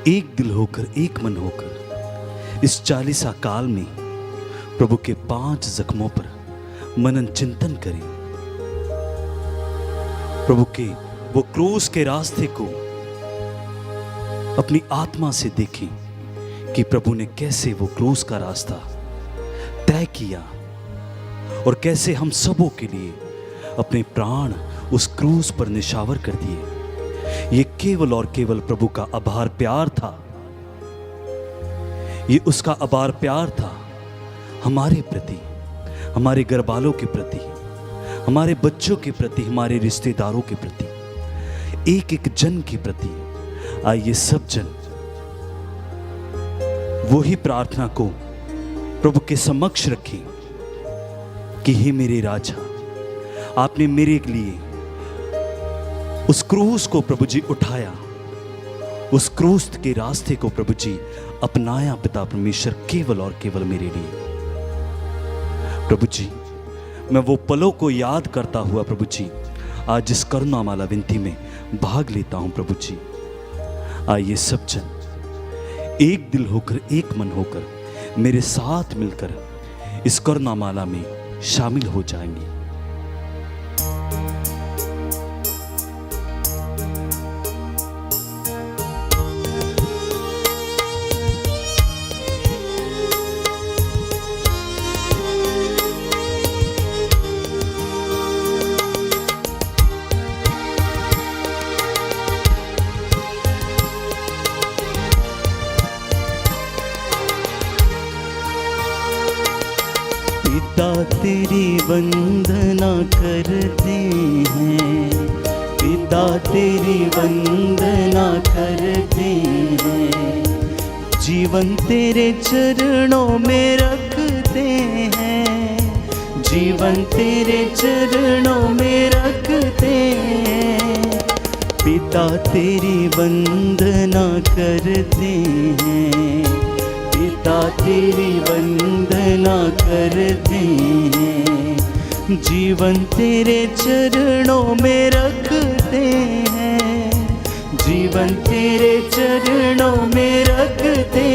एक दिल होकर, एक मन होकर इस 40 काल में प्रभु के 5 जख्मों पर मनन चिंतन करें। प्रभु के वो क्रूस के रास्ते को अपनी आत्मा से देखें कि प्रभु ने कैसे वो क्रूस का रास्ता तय किया और कैसे हम सबों के लिए अपने प्राण उस क्रूस पर निछावर कर दिए। ये केवल और केवल प्रभु का अपार प्यार था। ये उसका अपार प्यार था हमारे प्रति, हमारे घरवालों के प्रति, हमारे बच्चों के प्रति, हमारे रिश्तेदारों के प्रति, एक एक जन के प्रति। आइए सब जन वही प्रार्थना को प्रभु के समक्ष रखें कि हे मेरे राजा, आपने मेरे लिए उस क्रूस को प्रभु जी उठाया, उस क्रूस के रास्ते को प्रभु जी अपनाया पिता परमेश्वर, केवल और केवल मेरे लिए। प्रभु जी, मैं वो पलों को याद करता हुआ प्रभु जी आज इस करुणा माला विनती में भाग लेता हूं। प्रभु जी, आइए सब जन एक दिल होकर, एक मन होकर मेरे साथ मिलकर इस करुणा माला में शामिल हो जाएंगे। पिता तेरी वंदना करते हैं, पिता तेरी वंदना करते हैं, जीवन तेरे चरणों में रखते हैं, जीवन तेरे चरणों में रखते हैं। पिता तेरी वंदना करते हैं, पिता तेरी वंदना करते हैं, जीवन तेरे चरणों में रखते हैं, जीवन तेरे चरणों में रखते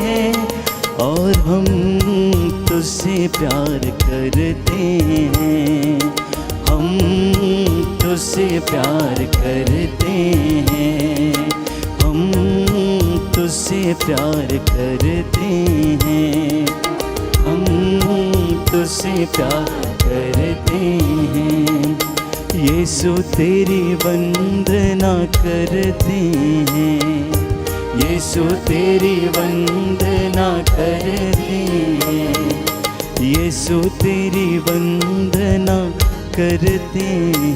हैं। और हम तुझसे प्यार करते हैं, हम तुझसे प्यार करते हैं, हम तुझसे प्यार करते हैं, हम तुझसे प्यार करते हैं। यीशु तेरी वंदना करते हैं, यीशु तेरी वंदना करते हैं, यीशु तेरी वंदना करते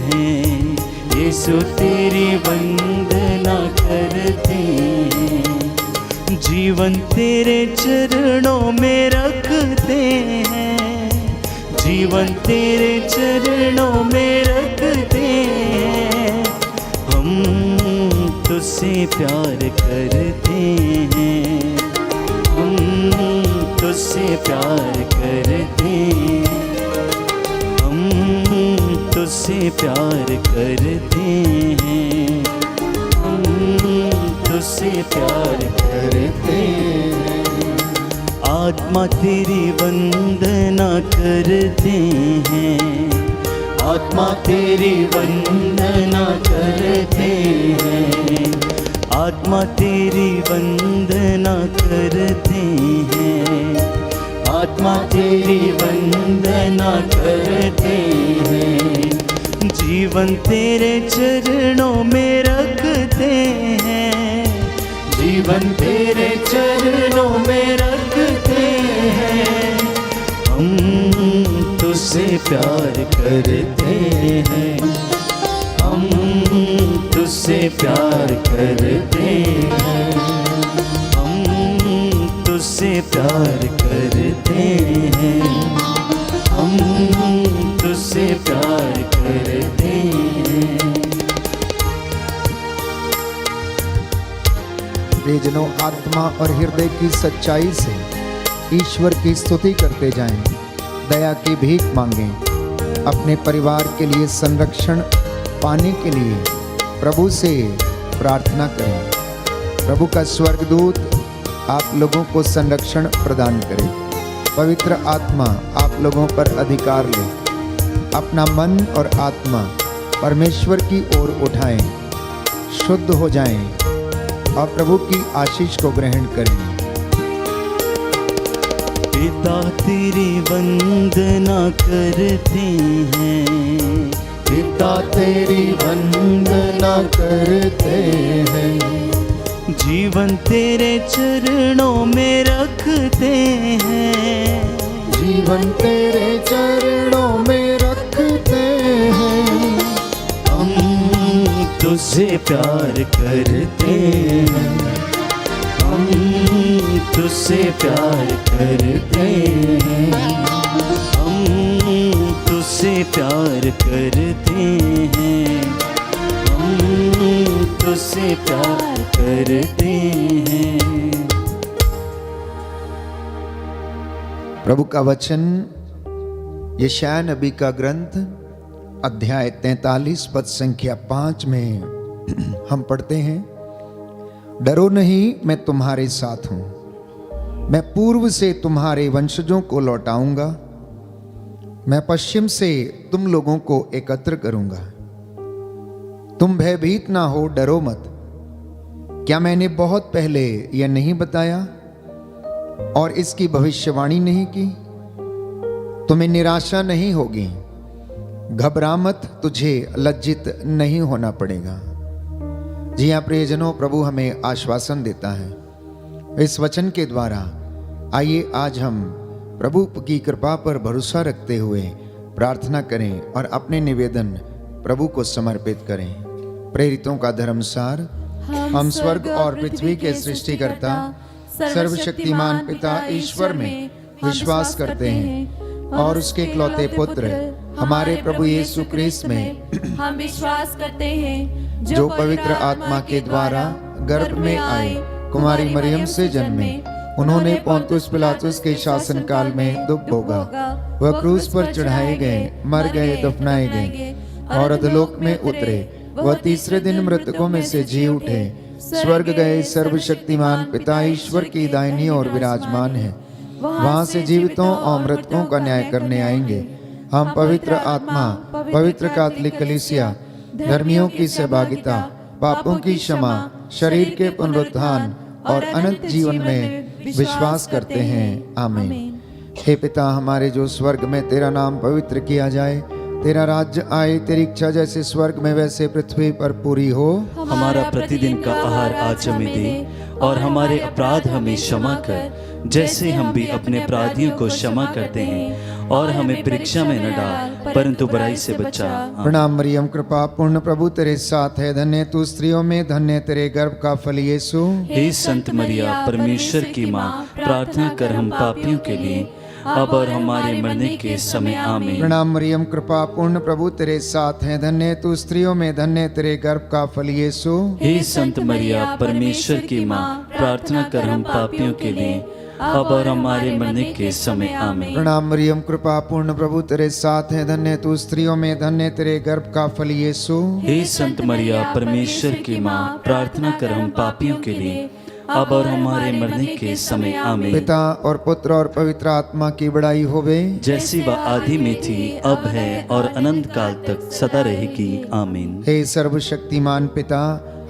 हैं, यीशु तेरी वंदना करते हैं। जीवन तेरे चरणों में रखते हैं, जीवन तेरे चरणों में रखते हैं। हम तुझसे प्यार करते हैं, हम तुझसे प्यार करते हैं, हम तुझसे प्यार करते हैं, हम तुझसे प्यार करते हैं। आत्मा तेरी वंदना करते हैं, आत्मा तेरी वंदना करते हैं, आत्मा तेरी वंदना करते हैं, आत्मा तेरी वंदना करते हैं। जीवन तेरे चरणों में रखते हैं, जीवन तेरे चरणों में रखते हैं। हम तुझसे प्यार करते हैं, हम तुझसे प्यार करते हैं, हम तुझसे प्यार करते हैं, हम तुझसे प्यार करते हैं। प्रियजनों, आत्मा और हृदय की सच्चाई से ईश्वर की स्तुति करते जाएं, दया की भीख मांगें, अपने परिवार के लिए संरक्षण पाने के लिए प्रभु से प्रार्थना करें। प्रभु का स्वर्गदूत आप लोगों को संरक्षण प्रदान करे। पवित्र आत्मा आप लोगों पर अधिकार ले। अपना मन और आत्मा परमेश्वर की ओर उठाएं, शुद्ध हो जाएं और प्रभु की आशीष को ग्रहण करें। पिता तेरी वंदना करते हैं, पिता तेरी वंदना करते हैं, जीवन तेरे चरणों में रखते हैं, जीवन तेरे चरणों में रखते हैं। हम तुझसे प्यार करते हैं, हम तुझसे प्यार करते हैं, हम तुझसे प्यार करते हैं, हम तुझसे प्यार करते हैं। प्रभु का वचन यशायाह नबी का ग्रंथ अध्याय 43 पद संख्या 5 में हम पढ़ते हैं, डरो नहीं, मैं तुम्हारे साथ हूं, मैं पूर्व से तुम्हारे वंशजों को लौटाऊंगा, मैं पश्चिम से तुम लोगों को एकत्र करूंगा। तुम भयभीत ना हो, डरो मत। क्या मैंने बहुत पहले यह नहीं बताया और इसकी भविष्यवाणी नहीं की? तुम्हें निराशा नहीं होगी, घबरा मत, तुझे लज्जित नहीं होना पड़ेगा। जी हाँ प्रियजनों, प्रभु हमें आश्वासन देता है इस वचन के द्वारा। आइए आज हम प्रभु की कृपा पर भरोसा रखते हुए प्रार्थना करें और अपने निवेदन प्रभु को समर्पित करें। प्रेरितों का धर्मसार। हम स्वर्ग और पृथ्वी के सृष्टिकर्ता सर्वशक्तिमान पिता ईश्वर में विश्वास करते हैं और उसके इकलौते पुत्र हमारे प्रभु यीशु क्रिस्त में हम विश्वास करते हैं, जो पवित्र आत्मा के द्वारा गर्भ में आए, कुमारी मरियम से जन्मे, उन्होंने पोंतुस पिलातुस के शासन काल में दुख भोगा, वह क्रूस पर चढ़ाए गए, मर गए, दफनाए गए और अधोलोक में उतरे, वह तीसरे दिन मृतकों में से जी उठे, स्वर्ग गए, सर्वशक्तिमान पिता ईश्वर की दाहिनी ओर विराजमान है, वहां से जीवितों और मृतकों का न्याय करने आएंगे। हम पवित्र आत्मा, पवित्र कैथोलिक कलीसिया, धर्मियों की सहभागिता, पापों की क्षमा, शरीर के पुनरुत्थान और अनंत जीवन में विश्वास करते हैं। आमीन। हे पिता हमारे जो स्वर्ग में, तेरा नाम पवित्र किया जाए, तेरा राज्य आए, तेरी इच्छा जैसे स्वर्ग में वैसे पृथ्वी पर पूरी हो। हमारा प्रतिदिन का आहार आज हमें दे और हमारे अपराध हमें क्षमा कर, जैसे हम भी अपने अपराधियों को क्षमा करते हैं, और हमें परीक्षा में न डाल परंतु बुराई से बचा। प्रणाम मरियम, कृपा पूर्ण प्रभु तेरे साथ है, धन्य तू स्त्रियों में, धन्य तेरे गर्भ का फल यीशु। हे संत मरिया परमेश्वर की माँ, प्रार्थना कर हम पापियों के लिए अब और हमारे मरने के समय। आमीन। प्रणाम मरियम, कृपा पूर्ण प्रभु तेरे साथ है, धन्य तू स्त्रियों में, धन्य तेरे गर्भ का फल यीशु। हे संत मरिया परमेश्वर की माँ, प्रार्थना कर हम पापियों के लिए अब और हमारे मरने के समय। आमीन। प्रणाम मरियम, कृपा पूर्ण प्रभु तेरे साथ है, धन्य तू स्त्रियों में, धन्य तेरे गर्भ का फल यीशु। हे संत मरिया परमेश्वर की माँ, प्रार्थना कर हम पापियों के लिए अब और हमारे मरने के समय। आमीन। पिता और पुत्र और पवित्र आत्मा की बड़ाई होवे, जैसी वह आदि में थी, अब है और अनंत काल तक सदा रहेगी। आमीन। हे सर्वशक्तिमान पिता,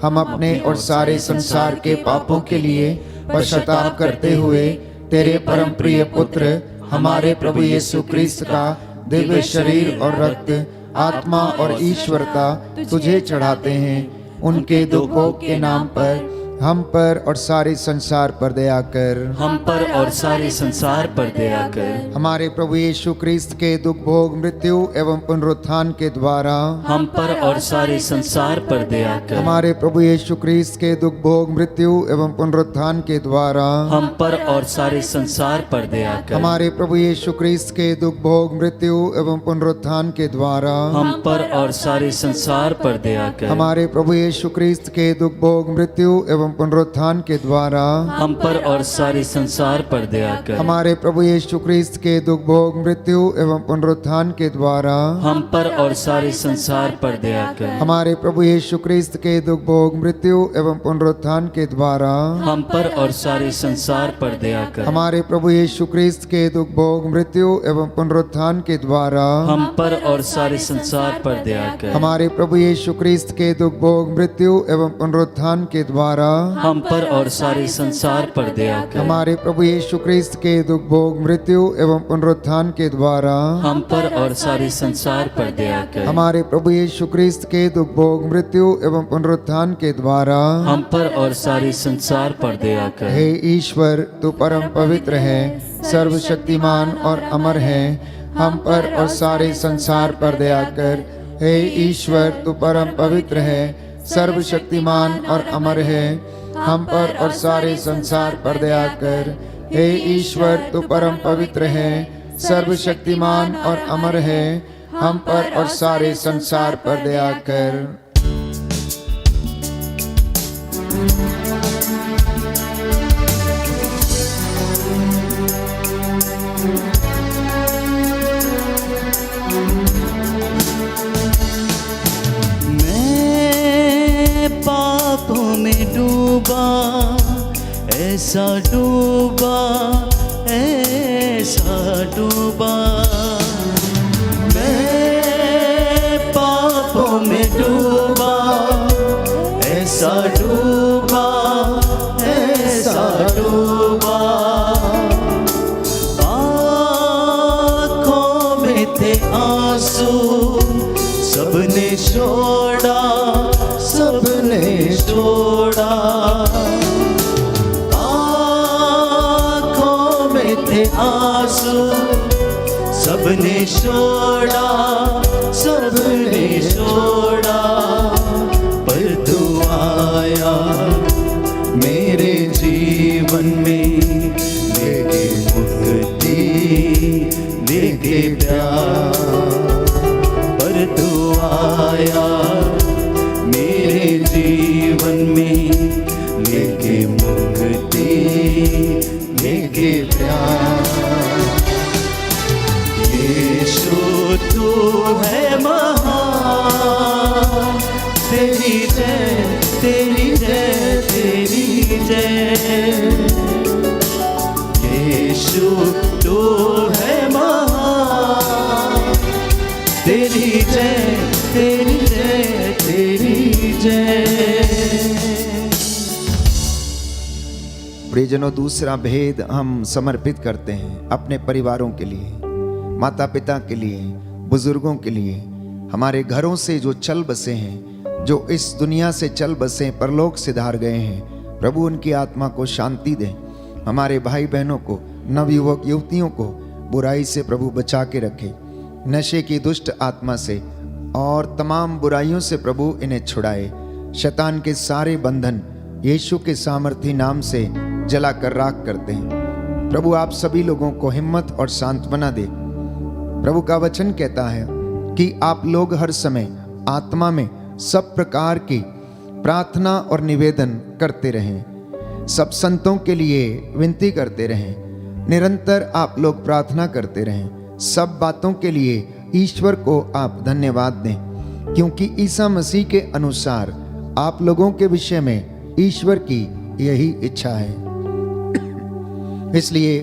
हम अपने और सारे संसार के पापों के लिए पश्चाताप करते हुए तेरे परम प्रिय पुत्र हमारे प्रभु यीशु क्रिस्त का दिव्य शरीर और रक्त, आत्मा और ईश्वरता तुझे चढ़ाते हैं। उनके दुखों के नाम पर हम पर और सारे संसार पर दया कर। हम पर और सारे संसार पर दया कर। हमारे प्रभु यीशु क्रिस्त के दुख भोग, मृत्यु एवं पुनरुत्थान के द्वारा हम पर और सारे संसार पर दया कर। हमारे प्रभु यीशु क्रिस्त के दुख भोग, मृत्यु एवं पुनरुत्थान के द्वारा हम पर और सारे संसार पर दया कर। हमारे प्रभु यीशु क्रिस्त के दुख भोग, मृत्यु एवं पुनरुत्थान के द्वारा हम पर और सारे संसार पर दया कर। हमारे प्रभु यीशु क्रिस्त के दुख भोग, मृत्यु एवं एवं पुनरुत्थान के द्वारा हम पर और सारे संसार पर दया कर। हमारे प्रभु यीशु क्रिस्त के दुख भोग मृत्यु एवं पुनरुत्थान के द्वारा हम पर और सारे संसार पर दया कर। हमारे प्रभु यीशु क्रिस्त के दुख भोग मृत्यु एवं पुनरुत्थान के द्वारा हम पर और सारे संसार पर दया कर। हमारे प्रभु यीशु क्रिस्त के दुख भोग मृत्यु एवं पुनरुत्थान के द्वारा हम पर और सारे संसार पर दया कर। हमारे प्रभु यीशु क्रिस्त के दुख भोग मृत्यु एवं पुनरुत्थान के द्वारा हम पर और सारे संसार पर दया कर। हमारे प्रभु यीशु क्रिस्त के दुख भोग मृत्यु एवं पुनरुत्थान के द्वारा हम पर और सारे संसार पर दया कर। हमारे प्रभु यीशु क्रिस्त के दुख भोग मृत्यु एवं पुनरुत्थान के द्वारा हम पर और सारे संसार पर दया कर। हे ईश्वर, तू परम पवित्र है, सर्वशक्तिमान और अमर है, हम पर और सारे संसार पर दया कर। हे ईश्वर, तू परम पवित्र है, सर्वशक्तिमान और अमर है, हम पर और सारे संसार पर दया कर। हे ईश्वर, तू परम पवित्र है, सर्वशक्तिमान और अमर है, हम पर और सारे संसार पर दया कर। मैं पापों में डूबा, ऐसा डूबा, ऐसा डूबा। मैं पापों में डूबा, ऐसा डूबा, ऐसा डूबा। आँखों में थे आंसू, सबने छोड़ा, सबने छोड़ा। आँखों में थे आंसू, सबने छोड़ा, सबने छोड़ा। पर तू आया मेरे जीवन में, लेके मुक्ति, लेके प्यार। पर तू आया मेरे जीवन में, लेके मुक्ति, लेके प्यार। यीशु तू है महान, तेरी जय, तेरी जय, तेरी जय। यीशु तू है महान, तेरी जय, तेरी जय, तेरी जय। प्रियजनों, दूसरा भेद हम समर्पित करते हैं अपने परिवारों के लिए, माता पिता के लिए, बुजुर्गों के लिए, हमारे घरों से जो चल बसे हैं, जो इस दुनिया से चल बसे परलोक सिधार गए हैं। प्रभु उनकी आत्मा को शांति दें। हमारे भाई बहनों को, नवयुवक युवतियों को बुराई से प्रभु बचा के रखे, नशे की दुष्ट आत्मा से और तमाम बुराइयों से प्रभु इन्हें छुड़ाए। शैतान के सारे बंधन यीशु के सामर्थी नाम से जलाकर राख करते हैं। प्रभु आप सभी लोगों को हिम्मत और सांत्वना दे। प्रभु का वचन कहता है कि आप लोग हर समय आत्मा में सब प्रकार की प्रार्थना और निवेदन करते रहें, सब संतों के लिए विनती करते रहें। निरंतर आप लोग प्रार्थना करते रहें। सब बातों के लिए ईश्वर को आप धन्यवाद दें, क्योंकि ईसा मसीह के अनुसार आप लोगों के विषय में ईश्वर की यही इच्छा है। इसलिए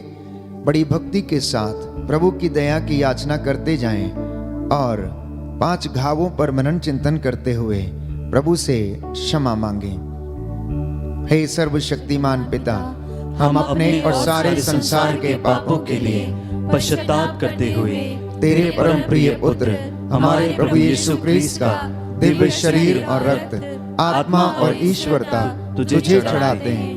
बड़ी भक्ति के साथ प्रभु की दया की याचना करते जाएं और 5 घावों पर मनन चिंतन करते हुए प्रभु से क्षमा मांगें। हे सर्वशक्तिमान पिता, हम अपने और सारे संसार के पापों के लिए पश्चाताप करते हुए तेरे परम प्रिय पुत्र हमारे प्रभु यीशु क्रिस्त का दिव्य शरीर और रक्त, आत्मा और ईश्वरता तुझे चढ़ाते हैं।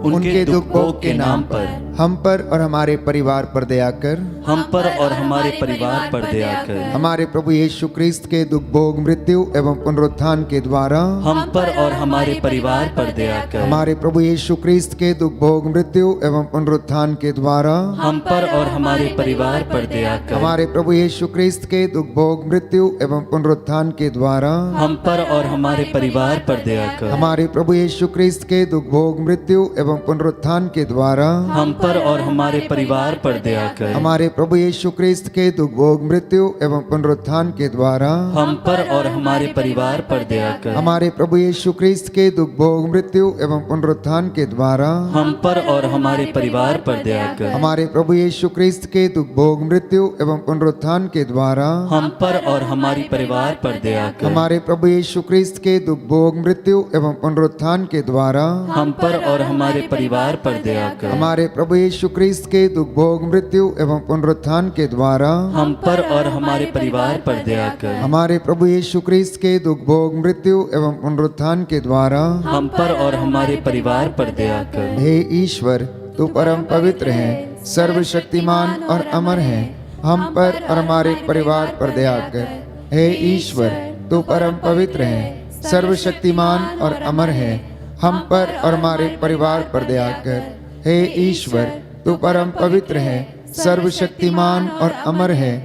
उनके दुख भोग के नाम पर हम पर और हमारे परिवार पर दया कर। हम पर और हमारे परिवार पर दया कर। हमारे प्रभु यीशु क्रिस्त के दुख भोग मृत्यु एवं पुनरुत्थान के द्वारा हम पर और हमारे परिवार पर दया कर। हमारे प्रभु यीशु क्रिस्त के दुख भोग मृत्यु एवं पुनरुत्थान के द्वारा हम पर और हमारे परिवार पर दया कर। हमारे प्रभु यीशु क्रिस्त के दुख भोग मृत्यु एवं पुनरुत्थान के द्वारा हम पर और हमारे परिवार पर दया कर। हमारे प्रभु यीशु क्रिस्त के दुख भोग मृत्यु एवं पुनरुत्थान के द्वारा हम पर और हमारे परिवार पर दया कर। हमारे प्रभु यीशु क्रिस्त के दुख भोग मृत्यु एवं पुनरुत्थान के द्वारा हम पर और हमारे परिवार पर दया कर। हमारे प्रभु यीशु क्रिस्त के दुख भोग मृत्यु एवं पुनरुत्थान के द्वारा हम पर और हमारे परिवार पर दया कर। हमारे प्रभु यीशु क्रिस्त के दुख भोग मृत्यु एवं पुनरुत्थान के द्वारा हम पर और हमारे परिवार पर दया कर। हमारे प्रभु यीशु क्रिस्त के दुख भोग मृत्यु एवं पुनरुत्थान के द्वारा हम पर और हमारे परिवार पर दया कर। हमारे प्रभु यीशु क्रिस्त के दुख भोग मृत्यु एवं पुनरुत्थान के द्वारा हम पर और हमारे परिवार पर दया कर। हमारे प्रभु यीशु क्रिस्त के दुख भोग मृत्यु एवं पुनरुत्थान के द्वारा हम पर और हमारे परिवार पर दया कर। हे ईश्वर, तू परम पवित्र है, सर्वशक्तिमान और अमर है, हम पर और हमारे परिवार पर दया कर। हे ईश्वर, तू परम पवित्र है, सर्वशक्तिमान और अमर है, हम पर और हमारे परिवार पर दया कर। हे ईश्वर, तू परम पवित्र है, सर्वशक्तिमान और अमर है,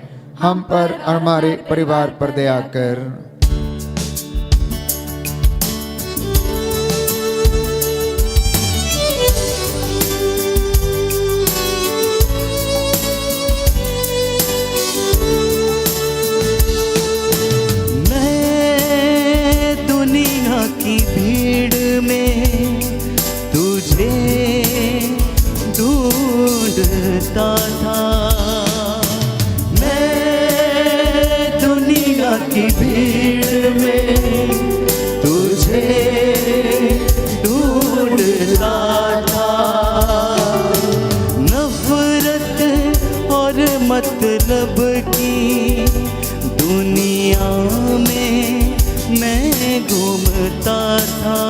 हम पर और हमारे परिवार पर दया कर। मैं दुनिया की भीड़ में तुझे ढूंढता था। मैं दुनिया की भीड़ में तुझे ढूंढता था। नफरत और मतलब की दुनिया में मैं घूमता था।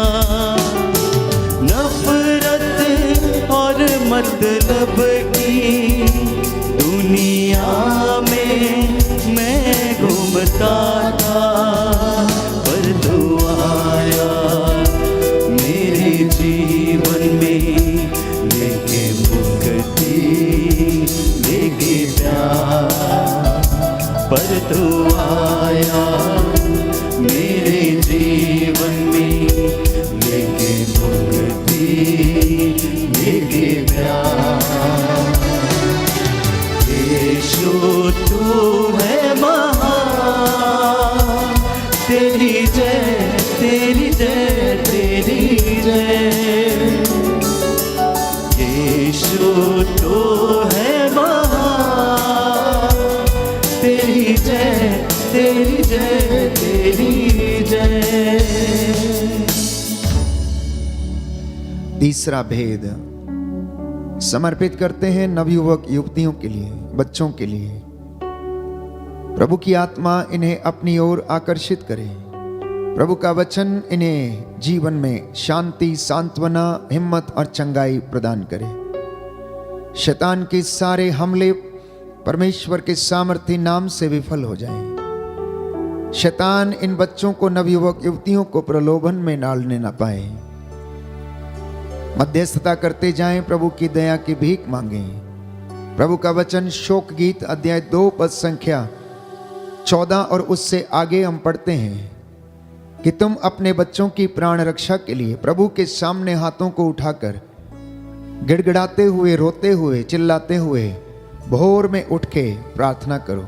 नफरत और मतलब की दुनिया में मैं घूमता था। पर तू आया मेरे जीवन में, लेके मुक्ति लेके प्यार। पर तू आया मेरे जीवन में, लेके मुक्ति लेके प्यार। यीशु तू है महान, तेरी जय तेरी जय तेरी जय। यीशु तू है महान, तेरी जय तेरी जय तेरी जय। तीसरा भेद समर्पित करते हैं नवयुवक युवतियों के लिए, बच्चों के लिए। प्रभु की आत्मा इन्हें अपनी ओर आकर्षित करे। प्रभु का वचन इन्हें जीवन में शांति, सांत्वना, हिम्मत और चंगाई प्रदान करे। शैतान के सारे हमले परमेश्वर के सामर्थी नाम से विफल हो जाएं। शैतान इन बच्चों को, नवयुवक युवतियों को प्रलोभन में डालने न पाए। मध्यस्थता करते जाएं, प्रभु की दया की भीख मांगें। प्रभु का वचन शोक गीत अध्याय 2 पद संख्या 14 और उससे आगे हम पढ़ते हैं कि तुम अपने बच्चों की प्राण रक्षा के लिए प्रभु के सामने हाथों को उठाकर गिड़गिड़ाते हुए, रोते हुए, चिल्लाते हुए भोर में उठ के प्रार्थना करो।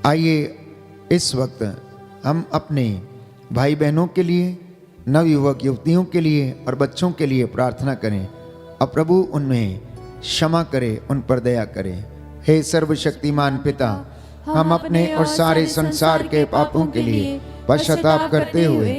आइए इस वक्त हम अपने भाई बहनों के लिए, नवयुवक युवतियों के लिए और बच्चों के लिए प्रार्थना करें और प्रभु उनमें क्षमा करे, उन पर दया करे। हे सर्वशक्तिमान पिता, हम अपने और सारे संसार के पापों के लिए पश्चाताप करते हुए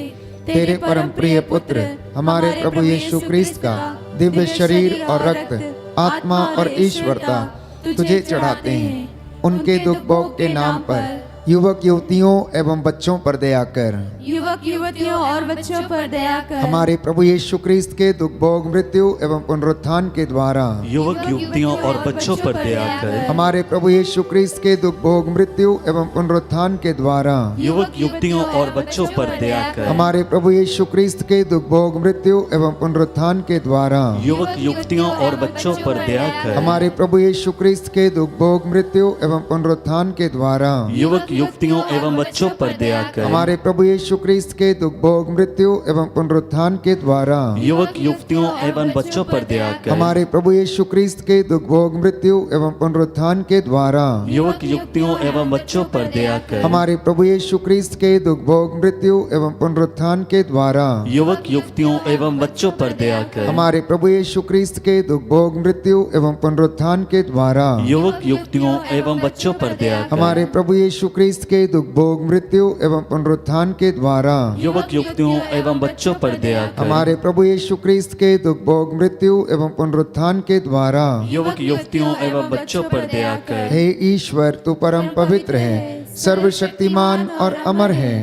तेरे परम प्रिय पुत्र हमारे प्रभु यीशु क्रिस्त का दिव्य शरीर और रक्त, आत्मा और ईश्वरता तुझे चढ़ाते हैं। उनके दुख भोग के नाम पर युवक युवतियों एवं बच्चों पर दया कर। युवक युवतियों और बच्चों पर दया कर। हमारे प्रभु यीशु क्रिस्त के दुख भोग मृत्यु एवं पुनरुत्थान के द्वारा युवक युवतियों और बच्चों पर दया कर। हमारे प्रभु यीशु क्रिस्त के दुख भोग मृत्यु एवं पुनरुत्थान के द्वारा युवक युवतियों और बच्चों पर दया कर। हमारे प्रभु यीशु क्रिस्त के दुख भोग मृत्यु एवं पुनरुत्थान के द्वारा युवक युवतियों और बच्चों पर दया कर। हमारे प्रभु यीशु क्रिस्त के दुख भोग मृत्यु एवं पुनरुत्थान के द्वारा युवक युवतियों एवं बच्चों पर दया कर। हमारे प्रभु यीशु क्रिस्त के दुख भोग मृत्यु एवं पुनरुत्थान के द्वारा युवक युवतियों एवं बच्चों पर दया कर। हमारे प्रभु यीशु क्रिस्त के दुख भोग मृत्यु एवं पुनरुत्थान के द्वारा युवक युवतियों एवं बच्चों पर दया कर। हमारे प्रभु यीशु क्रिस्त के दुख भोग मृत्यु एवं पुनरुत्थान के द्वारा युवक युवतियों एवं बच्चों पर दया कर। हमारे प्रभु यीशु क्रिस्त के दुख भोग मृत्यु एवं पुनरुत्थान के द्वारा युवक युवतियों एवं बच्चों पर दया कर। हमारे प्रभु यीशु क्रिस्त के दुख भोग मृत्यु एवं पुनरुत्थान के द्वारा युवक युवतियों एवं बच्चों पर दया कर। हमारे प्रभु यीशु क्रिस्त के दुख भोग मृत्यु एवं पुनरुत्थान के द्वारा युवक युवतियों एवं बच्चों पर दया कर। हे ईश्वर, तू परम पवित्र है, सर्वशक्तिमान और अमर है,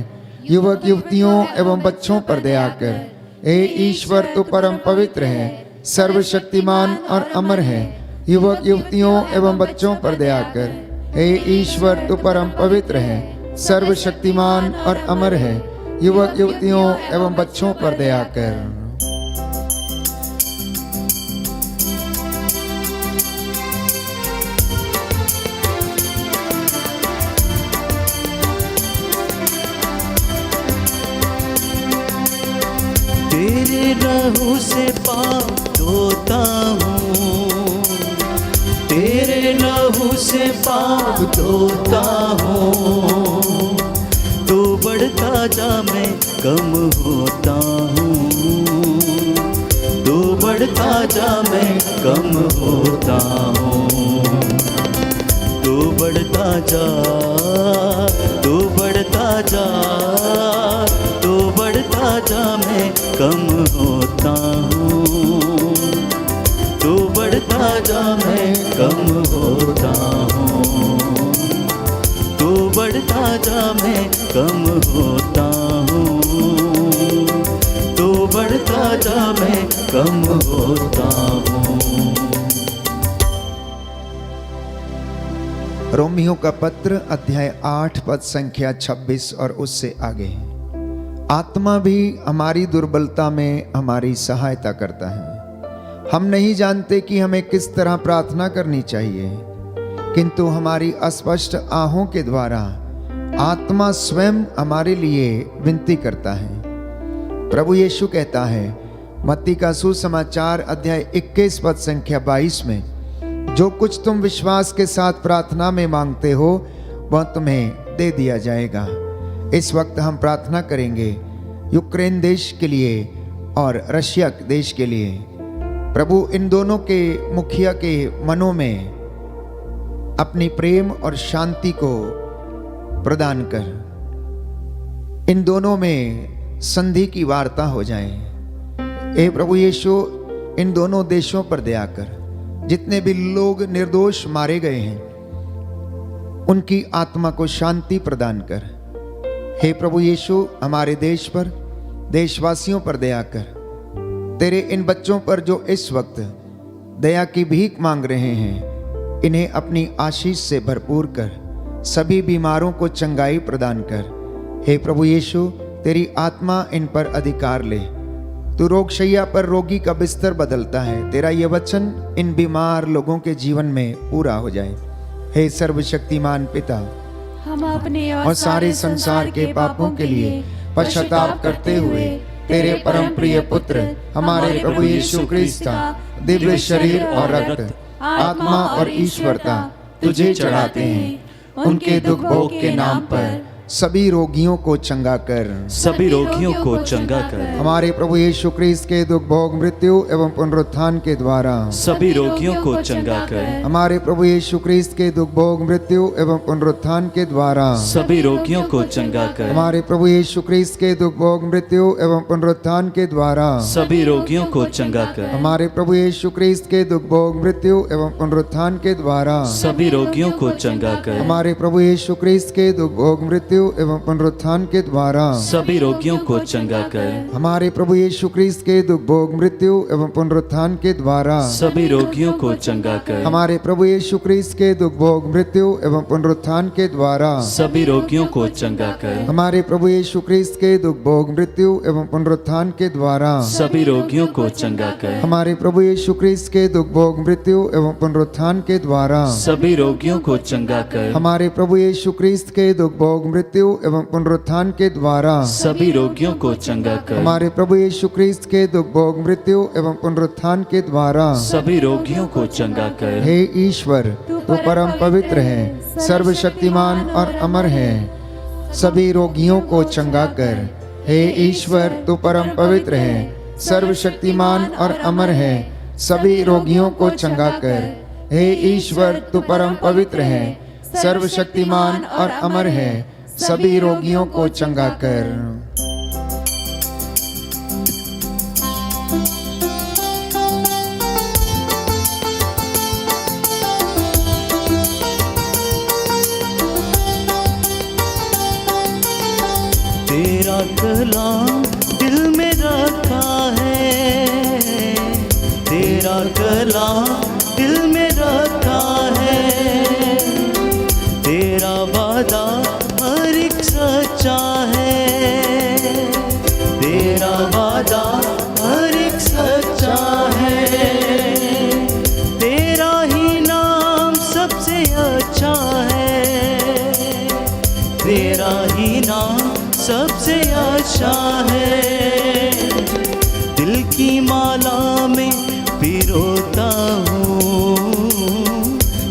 युवक युवतियों एवं बच्चों पर दया कर। हे ईश्वर, तू परम पवित्र है, सर्वशक्तिमान और अमर है, युवक युवतियों एवं बच्चों पर दया कर। हे ईश्वर, तू परम पवित्र है, सर्वशक्तिमान और अमर है, युवक युवतियों एवं बच्चों पर दया कर। तेरे लहू से पाप धोता हूँ, तेरे लहू से पाप धोता हूँ, तू बढ़ता जा मैं कम होता हूँ, तू बढ़ता जा मैं कम होता हूँ, तू बढ़ता जा, तू बढ़ता जा, तू बढ़ता जा मैं कम होता हूँ, तू बढ़ता जा मैं कम होता हूँ, तू बढ़ता जा मैं कम होता हूँ, तू बढ़ता जा मैं कम होता हूँ। रोमियो का पत्र अध्याय 8 पद संख्या 26 और उससे आगे। आत्मा भी हमारी दुर्बलता में हमारी सहायता करता है। हम नहीं जानते कि हमें किस तरह प्रार्थना करनी चाहिए, किंतु हमारी अस्पष्ट आहों के द्वारा आत्मा स्वयं हमारे लिए विनती करता है। प्रभु यीशु कहता है मत्ती का सुसमाचार अध्याय 21 पद संख्या 22 में, जो कुछ तुम विश्वास के साथ प्रार्थना में मांगते हो वह तुम्हें दे दिया जाएगा। इस वक्त हम प्रार्थना करेंगे यूक्रेन देश के लिए और रशिया देश के लिए। प्रभु इन दोनों के मुखिया के मनों में अपनी प्रेम और शांति को प्रदान कर, इन दोनों में संधि की वार्ता हो जाए। हे प्रभु यीशु, इन दोनों देशों पर दया कर। जितने भी लोग निर्दोष मारे गए हैं उनकी आत्मा को शांति प्रदान कर। हे प्रभु यीशु, हमारे देश पर, देशवासियों पर दया कर। तेरे इन बच्चों पर जो इस वक्त दया की भीख मांग रहे हैं, इन्हें अपनी आशीष से भरपूर कर। सभी बीमारों को चंगाई प्रदान कर। हे प्रभु यीशु, तेरी आत्मा इन पर अधिकार ले। तू रोगशैया पर रोगी का बिस्तर बदलता है। तेरा ये वचन इन बीमार लोगों के जीवन में पूरा हो जाए। हे सर्वशक्तिमान पिता, हम अपने और सारे संसार के पापों के लिए पश्चाताप करते हुए तेरे परम प्रिय पुत्र हमारे प्रभु यीशु क्रिस्त का दिव्य शरीर और रक्त, आत्मा और ईश्वरता तुझे चढ़ाते हैं। उनके दुख भोग के नाम पर सभी रोगियों को चंगा कर। सभी रोगियों को चंगा कर। हमारे प्रभु यीशु क्रिस्त के दुख भोग मृत्यु एवं पुनरुत्थान के द्वारा सभी रोगियों को चंगा कर। हमारे प्रभु यीशु क्रिस्त के दुख भोग मृत्यु एवं पुनरुत्थान के द्वारा सभी रोगियों को चंगा कर। हमारे प्रभु यीशु क्रिस्त के दुख भोग मृत्यु एवं पुनरुत्थान के द्वारा सभी रोगियों को चंगा कर। हमारे प्रभु यीशु क्रिस्त के दुख भोग मृत्यु एवं पुनरुत्थान के द्वारा सभी रोगियों को चंगा कर। हमारे प्रभु यीशु क्रिस्त के दुख भोग मृत्यु एवं पुनरुत्थान के द्वारा सभी रोगियों को चंगा कर। हमारे प्रभु यीशु क्रिस्त के दुख भोग मृत्यु एवं पुनरुत्थान के द्वारा सभी रोगियों को चंगा कर। हमारे प्रभु यीशु क्रिस्त के दुख भोग मृत्यु एवं पुनरुत्थान के द्वारा सभी रोगियों को चंगा कर। हमारे प्रभु यीशु क्रिस्त के दुख भोग मृत्यु एवं पुनरुत्थान के द्वारा सभी रोगियों को चंगा कर। हमारे प्रभु यीशु क्रिस्त के दुख भोग मृत्यु एवं पुनरुत्थान के द्वारा सभी रोगियों को चंगा कर। हमारे प्रभु यीशु क्रिस्त के दुख भोग मृत्यु एवं पुनरुत्थान के द्वारा सभी रोगियों को चंगा कर। हमारे प्रभु यीशु क्रिस्त के दुख भोग मृत्यु एवं पुनरुत्थान के द्वारा सभी रोगियों को चंगा कर। हे ईश्वर, तू परम पवित्र है, सर्वशक्तिमान और अमर है, सभी रोगियों को चंगा कर। हे ईश्वर, तू परम पवित्र है, सर्वशक्तिमान और अमर है, सभी रोगियों को चंगा कर। हे ईश्वर, तू परम पवित्र है, सर्वशक्तिमान और अमर है, सभी रोगियों को चंगा कर। तेरा कलाम दिल में रखा है, तेरा कलाम दिल में रखा है, तेरा वादा हर एक सच्चा है, तेरा वादा हर एक सच्चा है, तेरा ही नाम सबसे अच्छा है, तेरा ही नाम सबसे अच्छा है। दिल की माला में पिरोता हूँ,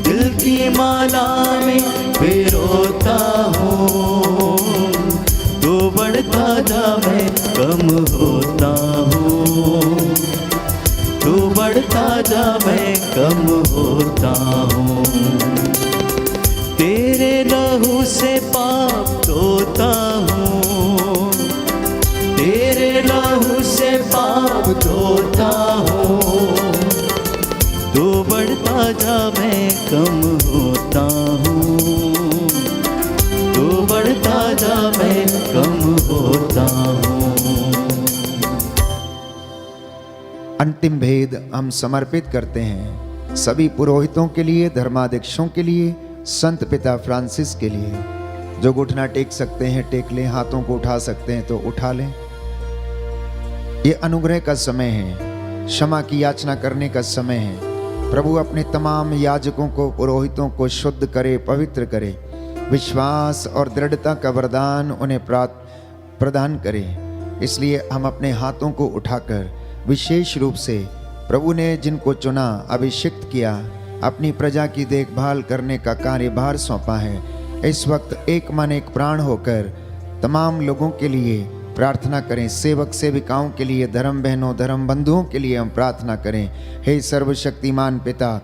दिल की माला में पिरोता हूँ, तो बढ़ता जा मैं कम होता हूँ, तो बढ़ता जा मैं कम होता हूँ। तेरे लहू से पाप धोता हूँ, तेरे लहू से पाप धोता हूँ, तो बढ़ता जा मैं कम होता हूँ, तो बढ़ता जा मैं कम होता हूँ। अंतिम भेद हम समर्पित करते हैं सभी पुरोहितों के लिए, धर्माध्यक्षों के लिए, संत पिता फ्रांसिस के लिए। जो घुटना टेक सकते हैं टेक लें, हाथों को उठा सकते हैं तो उठा लें। ये अनुग्रह का समय है, क्षमा की याचना करने का समय है। प्रभु अपने तमाम याजकों को, पुरोहितों को शुद्ध करे, पवित्र करे, विश्वास और दृढ़ता का वरदान उन्हें प्रदान करे। इसलिए हम अपने हाथों को उठाकर विशेष रूप से प्रभु ने जिनको चुना, अभिषिक्त किया, अपनी प्रजा की देखभाल करने का कार्यभार सौंपा है, इस वक्त एक मन एक प्राण होकर तमाम लोगों के लिए प्रार्थना करें। सेवक सेविकाओं के लिए, धर्म बहनों, धर्म बंधुओं के लिए हम प्रार्थना करें। हे सर्वशक्तिमान पिता,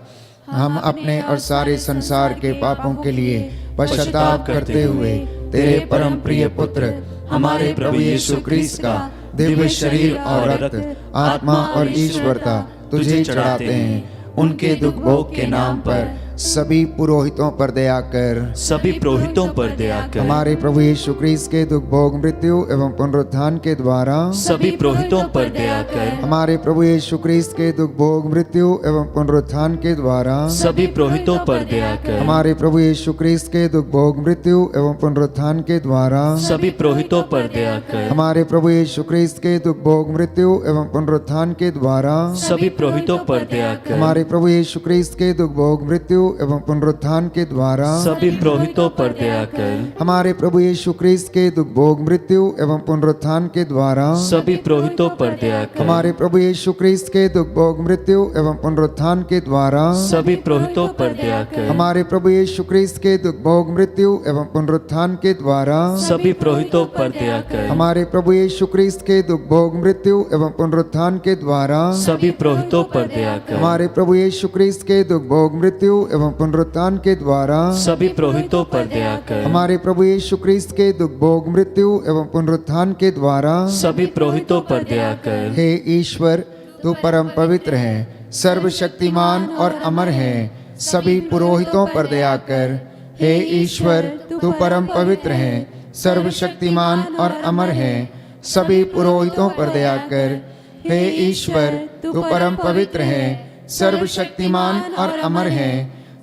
हम अपने और सारे संसार के पापों के लिए पश्चाताप करते हुए तेरे परम प्रिय पुत्र हमारे प्रभु यीशु क्रिस्त का दिव्य शरीर और रक्त, आत्मा और ईश्वरता तुझे चढ़ाते हैं। उनके दुख भोग के नाम पर सभी पुरोहितों पर दया कर, सभी पुरोहितों पर दया कर। हमारे प्रभु यीशु क्रिस्त के दुख भोग मृत्यु एवं पुनरुत्थान के द्वारा सभी पुरोहितों पर दया कर। हमारे प्रभु यीशु क्रिस्त के दुख भोग मृत्यु एवं पुनरुत्थान के द्वारा सभी पुरोहितों पर दया कर। हमारे प्रभु यीशु क्रिस्त के दुख भोग मृत्यु एवं पुनरुत्थान के द्वारा सभी पुरोहितों पर दया कर। हमारे प्रभु यीशु क्रिस्त के दुख भोग मृत्यु एवं पुनरुत्थान के द्वारा सभी पुरोहितों पर दया कर। हमारे प्रभु यीशु क्रिस्त के दुख भोग मृत्यु एवं पुनरुत्थान के द्वारा सभी पुरोहितों पर दया कर। हमारे प्रभु यीशु क्रिस्त के दुख भोग मृत्यु एवं पुनरुत्थान के द्वारा सभी पुरोहितों पर दया कर। हमारे प्रभु यीशु क्रिस्त के दुख भोग मृत्यु एवं पुनरुत्थान के द्वारा सभी पुरोहितों पर दया कर। हमारे प्रभु यीशु क्रिस्त के दुख भोग मृत्यु एवं पुनरुत्थान के द्वारा सभी पुरोहितों पर दया कर। हमारे प्रभु यीशु क्रिस्त के दुख भोग मृत्यु एवं पुनरुत्थान के द्वारा सभी पुरोहितों पर दया कर। हमारे प्रभु यीशु क्रिस्त के दुख भोग मृत्यु एवं पुनरुत्थान के द्वारा सभी पुरोहितों पर दया कर। हमारे प्रभु यीशु क्रिस्त के दुख भोग मृत्यु एवं पुनरुत्थान के द्वारा सभी पुरोहितों पर दया कर। हे ईश्वर, तू परम पवित्र है, सर्वशक्तिमान और अमर है, सभी पुरोहितों पर दया कर। हे ईश्वर, तू परम पवित्र है, सर्वशक्तिमान और अमर है, सभी पुरोहितों पर दया कर। हे ईश्वर, तू परम पवित्र है, सर्वशक्तिमान और अमर है,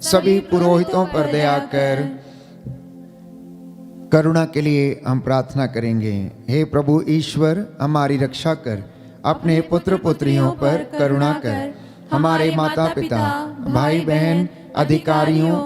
सभी पुरोहितों पर दया कर। करुणा के लिए हम प्रार्थना करेंगे। हे प्रभु ईश्वर, हमारी रक्षा कर, अपने पुत्र पुत्रियों पर करुणा कर। हमारे माता पिता, भाई बहन, अधिकारियों,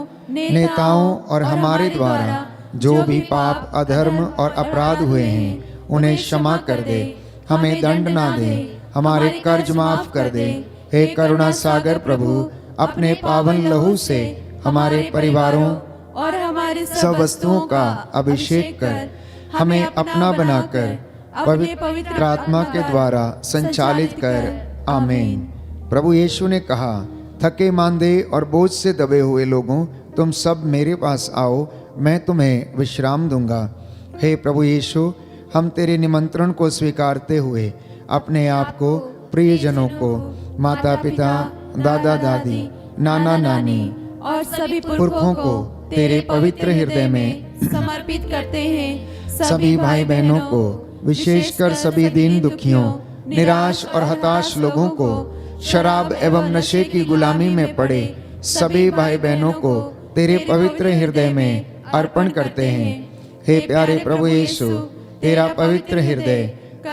नेताओं और हमारे द्वारा जो भी पाप, अधर्म और अपराध हुए हैं उन्हें क्षमा कर दे, हमें दंड ना दे, हमारे कर्ज माफ कर दे। हे करुणा सागर प्रभु, अपने पावन लहू से हमारे परिवारों और हमारे सब वस्तुओं का अभिषेक कर, हमें अपना बनाकर पवित्र आत्मा के द्वारा संचालित कर। आमीन। प्रभु यीशु ने कहा, थके मांदे और बोझ से दबे हुए लोगों, तुम सब मेरे पास आओ, मैं तुम्हें विश्राम दूंगा। हे प्रभु यीशु, हम तेरे निमंत्रण को स्वीकारते हुए अपने आप को, प्रियजनों को, माता पिता, दादा दादी, नाना नानी और सभी पुरखों को तेरे पवित्र हृदय में समर्पित करते हैं। सभी भाई बहनों को, विशेषकर सभी दीन दुखियों, निराश और हताश लोगों को, शराब एवं नशे की गुलामी में पड़े सभी भाई बहनों को तेरे पवित्र हृदय में अर्पण करते हैं। हे प्यारे प्रभु यीशु, तेरा पवित्र हृदय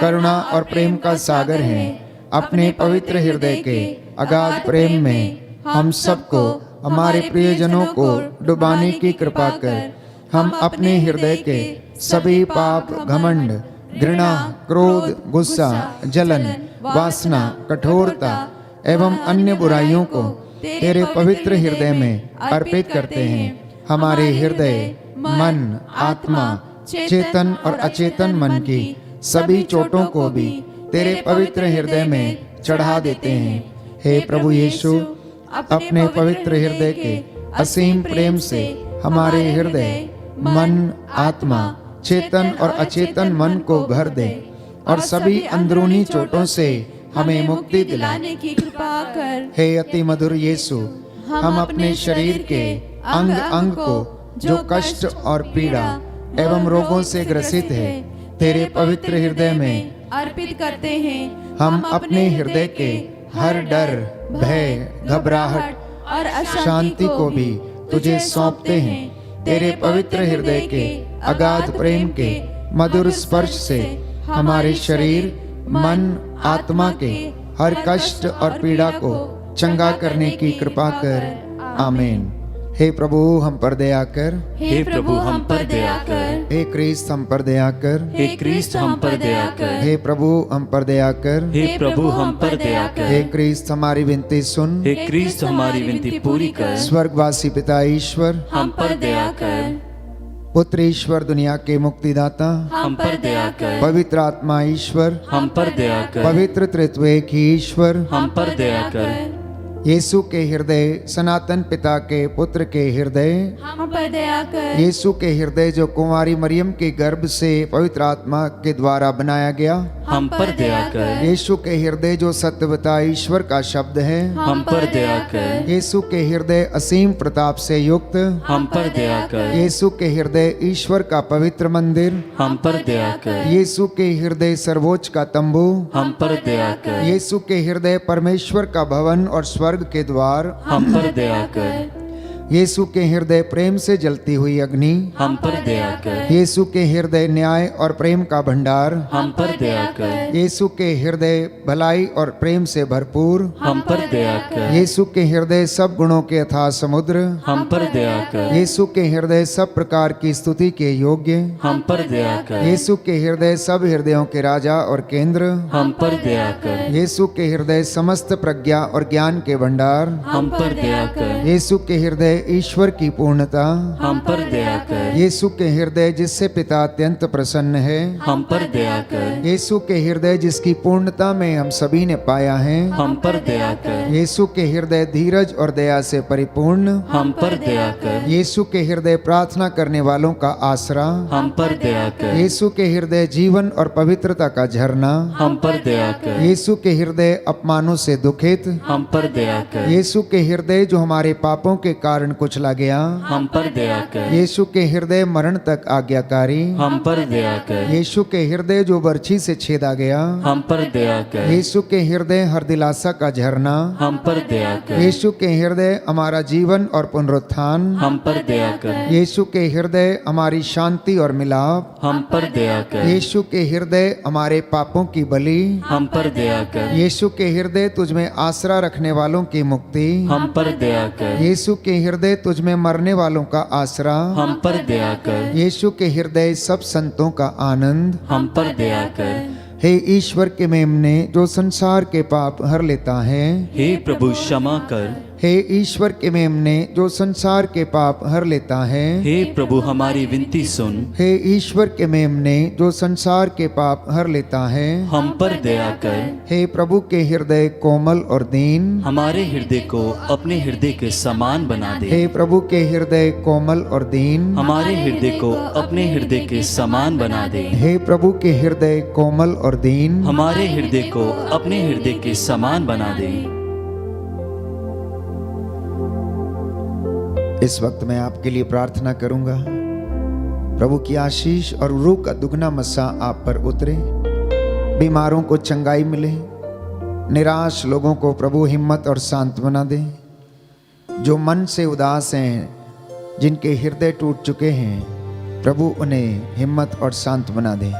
करुणा और प्रेम का सागर है। अपने पवित्र हृदय के अगाध प्रेम में हम सबको, हमारे प्रियजनों को डुबाने की कृपा कर। हम अपने हृदय के सभी पाप, घमंड, घृणा, क्रोध, गुस्सा, जलन, वासना, कठोरता एवं अन्य बुराइयों को तेरे पवित्र हृदय में अर्पित करते हैं। हमारे हृदय, मन, आत्मा, चेतन और अचेतन मन की सभी चोटों को भी तेरे पवित्र हृदय में चढ़ा देते हैं। हे प्रभु यीशु, अपने पवित्र हृदय के असीम प्रेम से हमारे हृदय, मन, आत्मा, चेतन और अचेतन मन को भर दे और सभी अंदरूनी चोटों से हमें मुक्ति दिलाने की कृपा कर। हे अति मधुर यीशु, हम अपने शरीर के अंग अंग को जो कष्ट और पीड़ा एवं रोगों से ग्रसित है तेरे पवित्र हृदय में अर्पित करते हैं। हम अपने हृदय के हर डर, भय, घबराहट और शांति को भी तुझे सौंपते हैं। तेरे पवित्र हृदय के अगाध प्रेम के मधुर स्पर्श से हमारे शरीर, मन, आत्मा के हर कष्ट और पीड़ा को चंगा करने की कृपा कर। आमीन। हे प्रभु, हम पर दया कर। हे प्रभु, हम पर दया कर। हे क्रिस्त, हम पर दया कर। हे क्रिस्त, हम पर दया कर। हे प्रभु, हम पर दया कर। हे प्रभु, हम पर दया कर। हे क्रिस्त, हमारी विनती सुन। हे क्रिस्त, हमारी विनती पूरी कर। स्वर्गवासी पिता ईश्वर, हम पर दया कर। पुत्र ईश्वर, दुनिया के मुक्तिदाता, हम पर दया कर। पवित्र आत्मा ईश्वर, हम पर दया कर। पवित्र त्रित्व एक ही ईश्वर, हम पर दया कर। यीशु के हृदय, सनातन पिता के पुत्र के हृदय, हम पर दया कर। यीशु के हृदय जो कुंवारी मरियम के गर्भ से पवित्र आत्मा के द्वारा बनाया गया, हम पर दया कर। यीशु के हृदय जो सत्यवता ईश्वर का शब्द है, हम पर दया कर। यीशु के हृदय असीम प्रताप से युक्त, हम पर दया कर। यीशु के हृदय ईश्वर का पवित्र मंदिर, हम पर दया कर। यीशु के हृदय सर्वोच्च का तंबू, हम पर दया कर। यीशु के हृदय परमेश्वर का भवन और स्वर्ग के द्वार, हम पर दया कर। यीशु के हृदय प्रेम से जलती हुई अग्नि, हम पर दया कर। यीशु के हृदय न्याय और प्रेम का भंडार, हम पर दया कर। यीशु के हृदय भलाई और प्रेम से भरपूर, हम पर दया कर। यीशु के हृदय सब गुणों के अथाह समुद्र, हम पर दया कर। यीशु के हृदय सब प्रकार की स्तुति के योग्य, हम पर दया कर। यीशु के हृदय सब हृदयों के राजा और केंद्र, हम पर दया कर। यीशु के हृदय समस्त प्रज्ञा और ज्ञान के भंडार, हम पर दया कर। यीशु के हृदय ईश्वर की पूर्णता, हम पर दया कर। यीशु के हृदय जिससे पिता अत्यंत प्रसन्न है, हम पर दया कर। यीशु के हृदय जिसकी पूर्णता में हम सभी ने पाया है, हम पर दया कर। यीशु के हृदय धीरज और दया से परिपूर्ण, हम पर दया कर। यीशु के हृदय प्रार्थना करने वालों का आसरा, हम पर दया कर। यीशु के हृदय जीवन और पवित्रता का झरना, हम पर दया कर। यीशु के हृदय अपमानों से दुखित, हम पर दया कर। यीशु के हृदय जो हमारे पापों के कारण कुचला गया, हम पर दया कर। यीशु के हृदय मरण तक आज्ञाकारी, हम पर दया कर। यीशु के हृदय जो बर्छी से छेदा गया, हम पर दया कर। यीशु के हृदय हर दिलासा का झरना, हम पर दया कर। यीशु के हृदय हमारा जीवन और पुनरुत्थान, हम पर दया कर। यीशु के हृदय हमारी शांति और मिलाप, हम पर दया कर। यीशु के हृदय हमारे पापों की बलि, हम पर दया कर। यीशु के हृदय तुझमें आसरा रखने वालों की मुक्ति, हम पर दया कर। यीशु के हृदय तुझमें मरने वालों का आसरा, हम पर दया कर। यीशु के हृदय सब संतों का आनंद, हम पर दया कर। हे ईश्वर के मेमने जो संसार के पाप हर लेता है, हे प्रभु क्षमा कर। हे ईश्वर के मेमने जो संसार के पाप हर लेता है, हे प्रभु हमारी विनती सुन। हे ईश्वर के मेमने जो संसार के पाप हर लेता है, हम पर दया कर। हे प्रभु के हृदय कोमल और दीन, हमारे हृदय को अपने हृदय के समान बना दे। हे प्रभु के हृदय कोमल और दीन, हमारे हृदय को अपने हृदय के समान बना दे। हे प्रभु के हृदय कोमल और दीन, हमारे हृदय को अपने हृदय के समान बना दे। इस वक्त मैं आपके लिए प्रार्थना करूंगा, प्रभु की आशीष और रूह का दुगना मस्सा आप पर उतरे, बीमारों को चंगाई मिले, निराश लोगों को प्रभु हिम्मत और सांत्वना दे, जो मन से उदास हैं, जिनके हृदय टूट चुके हैं, प्रभु उन्हें हिम्मत और सांत्वना दे।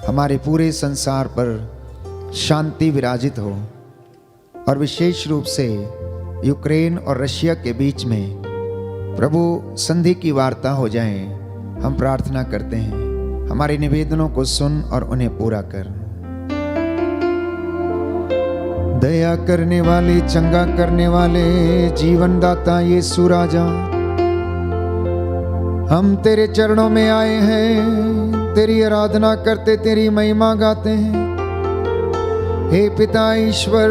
हमारे पूरे संसार पर शांति विराजित हो और विशेष रूप से यूक्रेन और रशिया के बीच में प्रभु संधि की वार्ता हो जाए, हम प्रार्थना करते हैं। हमारे निवेदनों को सुन और उन्हें पूरा कर। दया करने वाले, चंगा करने वाले, जीवन दाता यीशु राजा, हम तेरे चरणों में आए हैं, तेरी आराधना करते, तेरी महिमा गाते हैं। हे पिता ईश्वर,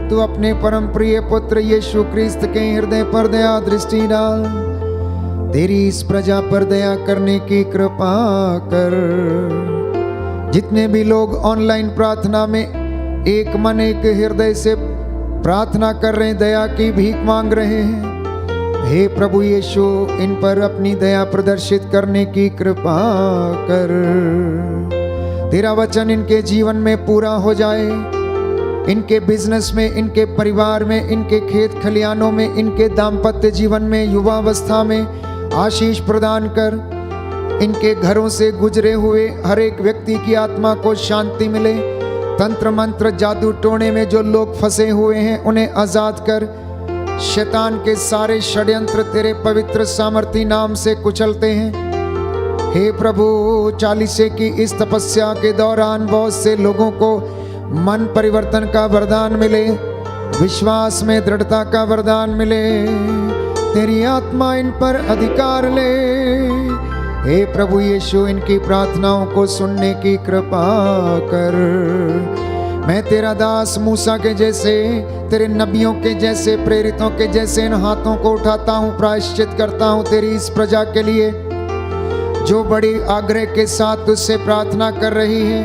तू अपने परम प्रिय पुत्र यीशु क्रिस्त के हृदय पर दया दृष्टि डाल, तेरी इस प्रजा पर दया करने की कृपा कर। जितने भी लोग ऑनलाइन प्रार्थना में एक मन एक हृदय से प्रार्थना कर रहे हैं, दया की भीख मांग रहे हैं, हे प्रभु यीशु इन पर अपनी दया प्रदर्शित करने की कृपा कर। तेरा वचन इनके जीवन में पूरा हो जाए, इनके बिजनेस में, इनके परिवार में, इनके खेत खलियानों में, इनके दाम्पत्य जीवन में, युवावस्था में आशीष प्रदान कर। इनके घरों से गुजरे हुए हर एक व्यक्ति की आत्मा को शांति मिले। तंत्र मंत्र जादू टोने में जो लोग फंसे हुए हैं उन्हें आजाद कर। शैतान के सारे षड्यंत्र तेरे पवित्र सामर्थी नाम से कुचलते हैं। हे प्रभु, 40 की इस तपस्या के दौरान बहुत से लोगों को मन परिवर्तन का वरदान मिले, विश्वास में दृढ़ता का वरदान मिले। तेरी आत्मा इन पर अधिकार ले। हे प्रभु यीशु, इनकी प्रार्थनाओं को सुनने की कृपा कर। मैं तेरा दास मूसा के जैसे, तेरे नबियों के जैसे, प्रेरितों के जैसे इन हाथों को उठाता हूँ, प्रायश्चित करता हूँ तेरी इस प्रजा के लिए जो बड़ी आग्रह के साथ तुझसे प्रार्थना कर रही है।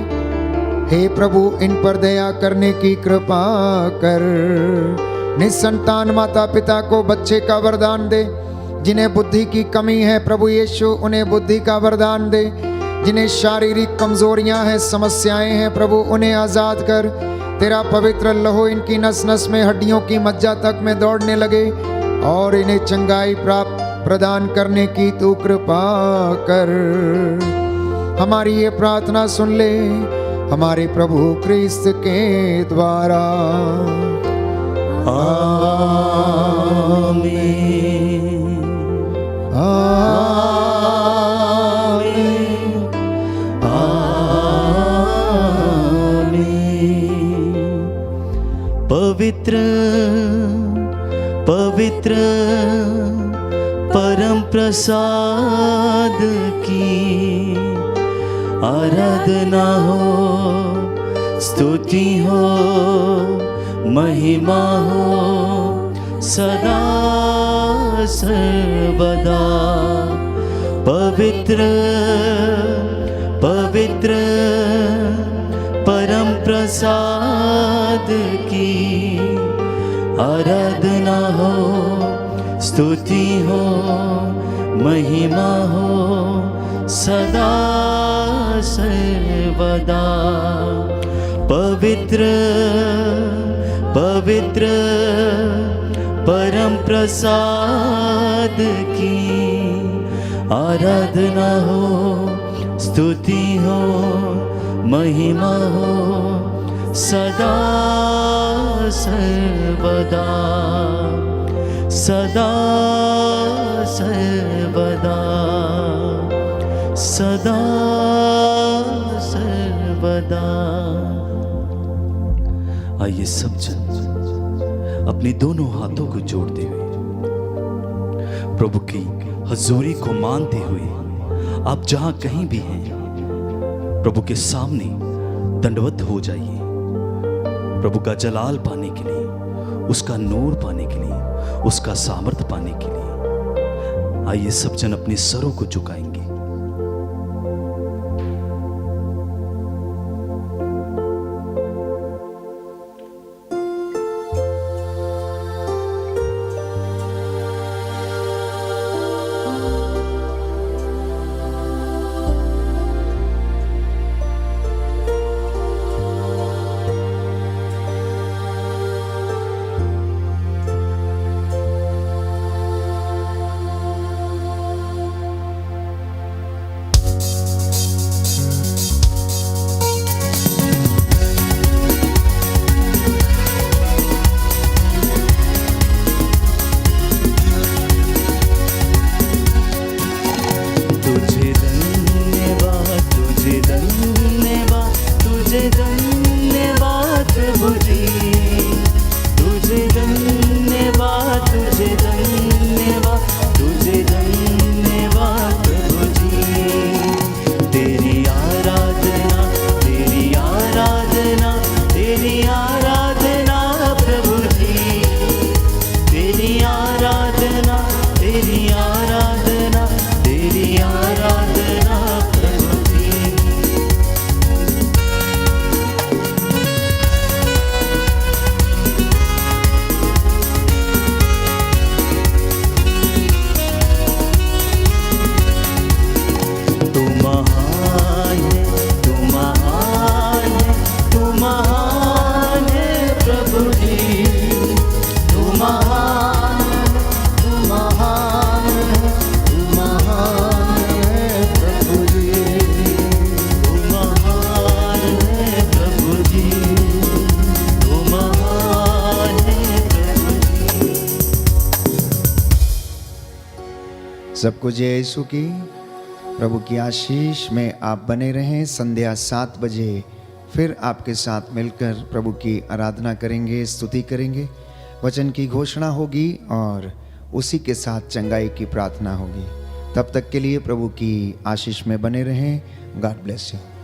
हे प्रभु, इन पर दया करने की कृपा कर। निसंतान माता पिता को बच्चे का वरदान दे। जिन्हें बुद्धि की कमी है प्रभु यीशु उन्हें बुद्धि का वरदान दे। जिन्हें शारीरिक कमजोरियां हैं, समस्याएं हैं, प्रभु उन्हें आजाद कर। तेरा पवित्र लहू इनकी नस नस में, हड्डियों की मज्जा तक में दौड़ने लगे। और इन्हें चंगाई प्राप्त प्रदान करने की तू कृपा कर। हमारी ये प्रार्थना सुन ले हमारे प्रभु क्रिस्त के द्वारा। आमीन। आमीन। आमीन। पवित्र पवित्र परम प्रसाद की आराधना हो, स्तुति हो, महिमा हो सदा सर्वदा। पवित्र पवित्र परम प्रसाद की आराधना हो, स्तुति हो, महिमा हो सदा सर्वदा। पवित्र पवित्र परम प्रसाद की आराधना हो, स्तुति हो, महिमा हो सदा सर्वदा सदा सर्वदा सदा सर्वदा। आइए सब जन अपने दोनों हाथों को जोड़ते हुए प्रभु की हजूरी को मानते हुए आप जहां कहीं भी हैं प्रभु के सामने दंडवत हो जाइए। प्रभु का जलाल पाने के लिए, उसका नूर पाने के लिए, उसका सामर्थ पाने के लिए आइए सब जन अपने सरों को झुकाएंगे। सबको जय यीशु की। प्रभु की आशीष में आप बने रहें। संध्या 7 बजे फिर आपके साथ मिलकर प्रभु की आराधना करेंगे, स्तुति करेंगे, वचन की घोषणा होगी और उसी के साथ चंगाई की प्रार्थना होगी। तब तक के लिए प्रभु की आशीष में बने रहें। God bless you.